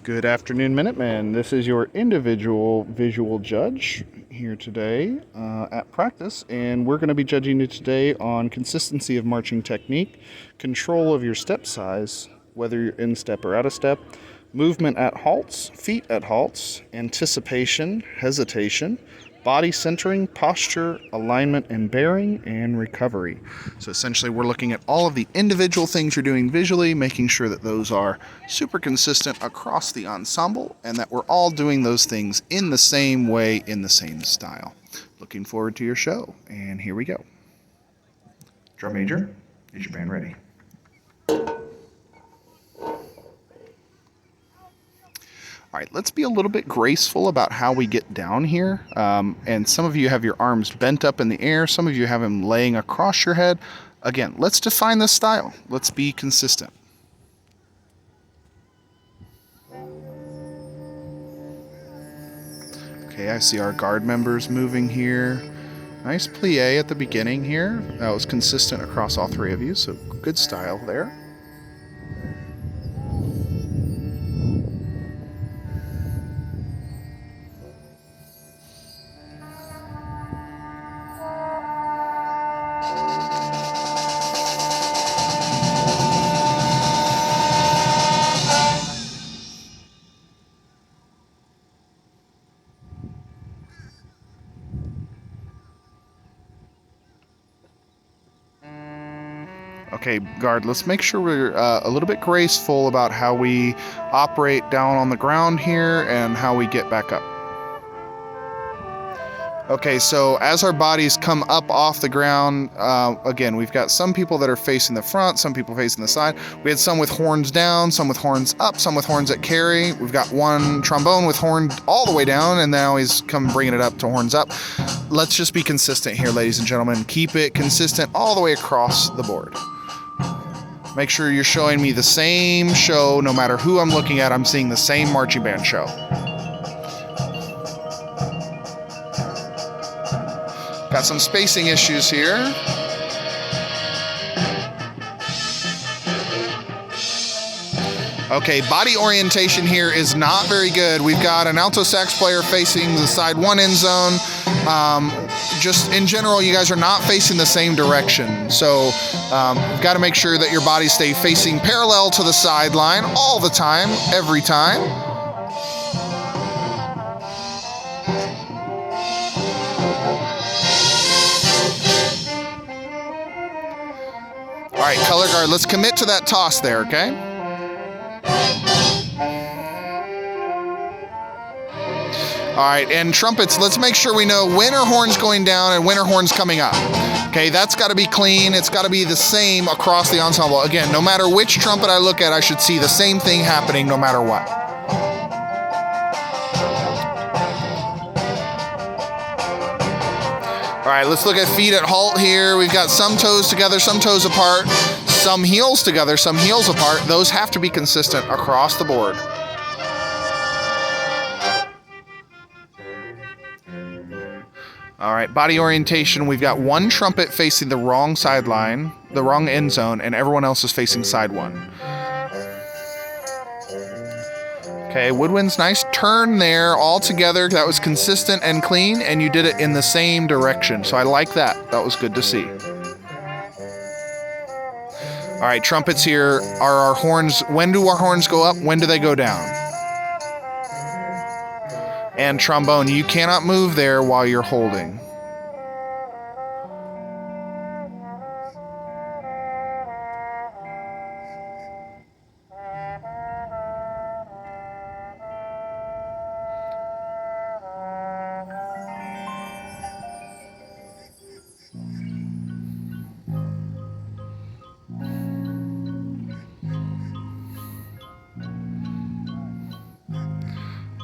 Good afternoon, Minutemen. This is your individual visual judge here today at practice, and we're going to be judging you today on consistency of marching technique, control of your step size, whether you're in step or out of step, movement at halts, feet at halts, anticipation, hesitation, body centering, posture, alignment and bearing, and recovery. So essentially we're looking at all of the individual things you're doing visually, making sure that those are super consistent across the ensemble and that we're all doing those things in the same way, in the same style. Looking forward to your show, and here we go. Drum major, is your band ready? All right, let's be a little bit graceful about how we get down here. And some of you have your arms bent up in the air. Some of you have them laying across your head. Again, let's define this style. Let's be consistent. Okay, I see our guard members moving here. Nice plie at the beginning here. That was consistent across all three of you, so good style there. Okay, guard, let's make sure we're a little bit graceful about how we operate down on the ground here and how we get back up. Okay, so as our bodies come up off the ground, again, we've got some people that are facing the front, some people facing the side. We had some with horns down, some with horns up, some with horns at carry. We've got one trombone with horn all the way down, and now he's come bringing it up to horns up. Let's just be consistent here, ladies and gentlemen. Keep it consistent all the way across the board. Make sure you're showing me the same show. No matter who I'm looking at, I'm seeing the same marching band show. Got some spacing issues here. Okay, body orientation here is not very good. We've got an alto sax player facing the side one end zone. Just in general, you guys are not facing the same direction. So you've got to make sure that your bodies stay facing parallel to the sideline all the time, every time. All right, color guard, let's commit to that toss there, okay? All right, and trumpets, let's make sure we know when are horns going down and when are horns coming up. Okay, that's got to be clean. It's got to be the same across the ensemble. Again, no matter which trumpet I look at, I should see the same thing happening no matter what. All right, let's look at feet at halt here. We've got some toes together, some toes apart, some heels together, some heels apart. Those have to be consistent across the board. All right, body orientation. We've got one trumpet facing the wrong sideline, the wrong end zone, and everyone else is facing side one. Okay, woodwind's nice turn there all together. That was consistent and clean, and you did it in the same direction. So I like that. That was good to see. All right, trumpets here are our horns. When do our horns go up? When do they go down? And trombone, you cannot move there while you're holding.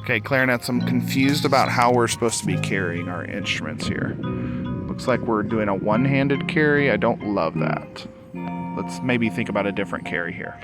Okay, clarinets, I'm confused about how we're supposed to be carrying our instruments here. Looks like we're doing a one-handed carry. I don't love that. Let's maybe think about a different carry here.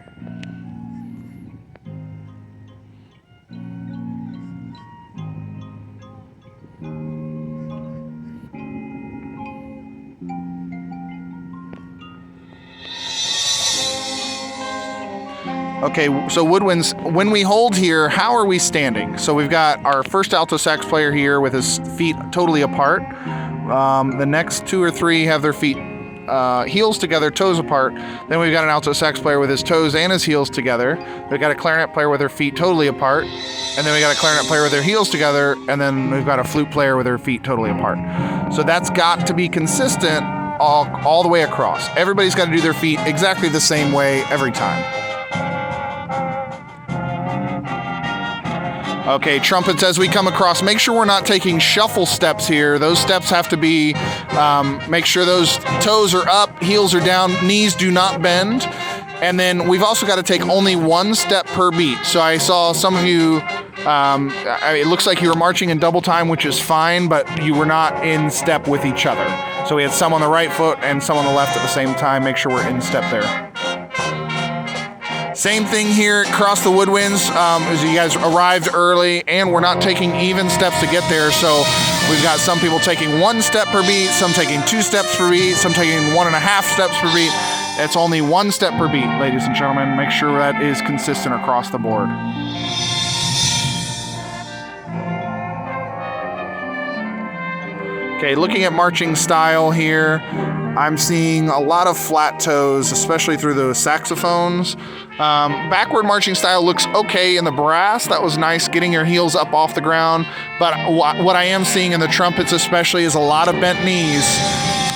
Okay, so woodwinds, when we hold here, how are we standing? So we've got our first alto sax player here with his feet totally apart. The next 2 or 3 have their feet heels together, toes apart. Then we've got an alto sax player with his toes and his heels together. We've got a clarinet player with their feet totally apart. And then we got a clarinet player with their heels together. And then we've got a flute player with their feet totally apart. So that's got to be consistent all the way across. Everybody's got to do their feet exactly the same way every time. Okay, trumpets as we come across, make sure we're not taking shuffle steps here. Those steps have to be, make sure those toes are up, heels are down, knees do not bend. And then we've also got to take only 1 step per beat. So I saw some of you, it looks like you were marching in double time, which is fine, but you were not in step with each other. So we had some on the right foot and some on the left at the same time. Make sure we're in step there. Same thing here across the woodwinds, as you guys arrived early and we're not taking even steps to get there. So we've got some people taking 1 step per beat, some taking 2 steps per beat, some taking 1.5 steps per beat. It's only 1 step per beat, ladies and gentlemen. Make sure that is consistent across the board. Okay, looking at marching style here, I'm seeing a lot of flat toes, especially through the saxophones. Backward marching style looks okay in the brass. That was nice, getting your heels up off the ground. But what I am seeing in the trumpets especially is a lot of bent knees.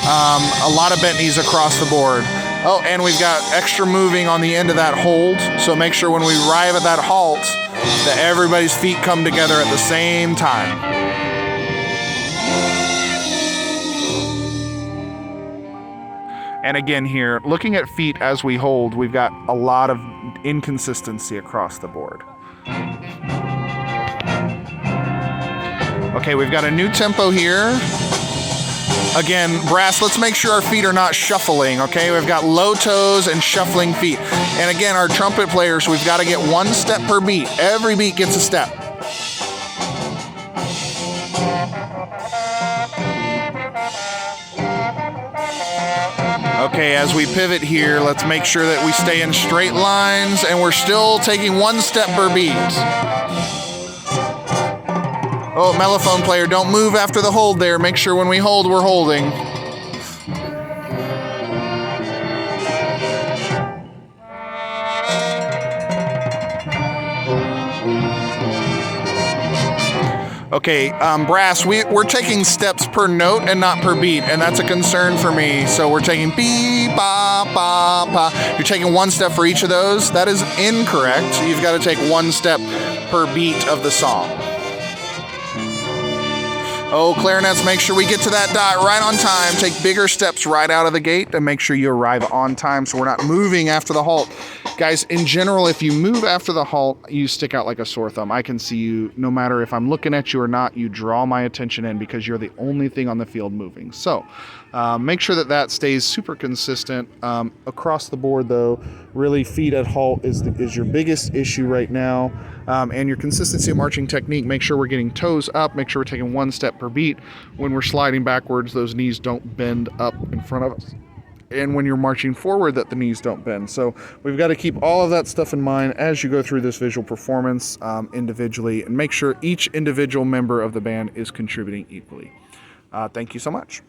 A lot of bent knees across the board. Oh, and we've got extra moving on the end of that hold. So make sure when we arrive at that halt that everybody's feet come together at the same time. And again here, looking at feet as we hold, we've got a lot of inconsistency across the board. Okay, we've got a new tempo here. Again, brass, let's make sure our feet are not shuffling, okay? We've got low toes and shuffling feet. And again, our trumpet players, we've got to get 1 step per beat. Every beat gets a step. Okay, as we pivot here, let's make sure that we stay in straight lines and we're still taking 1 step per beat. Oh, mellophone player, don't move after the hold there. Make sure when we hold, we're holding. Okay, brass, we're taking steps per note and not per beat, and that's a concern for me. So we're taking beep, ba, ba, ba. You're taking 1 step for each of those. That is incorrect. You've got to take 1 step per beat of the song. Oh, clarinets, make sure we get to that dot right on time. Take bigger steps right out of the gate and make sure you arrive on time so we're not moving after the halt. Guys, in general, if you move after the halt, you stick out like a sore thumb. I can see you, no matter if I'm looking at you or not, you draw my attention in because you're the only thing on the field moving. So make sure that that stays super consistent. Across the board, though, really feet at halt is your biggest issue right now. And your consistency of marching technique, make sure we're getting toes up, make sure we're taking 1 step per beat. When we're sliding backwards, those knees don't bend up in front of us. And when you're marching forward, that the knees don't bend. So we've got to keep all of that stuff in mind as you go through this visual performance individually, and make sure each individual member of the band is contributing equally. Thank you so much.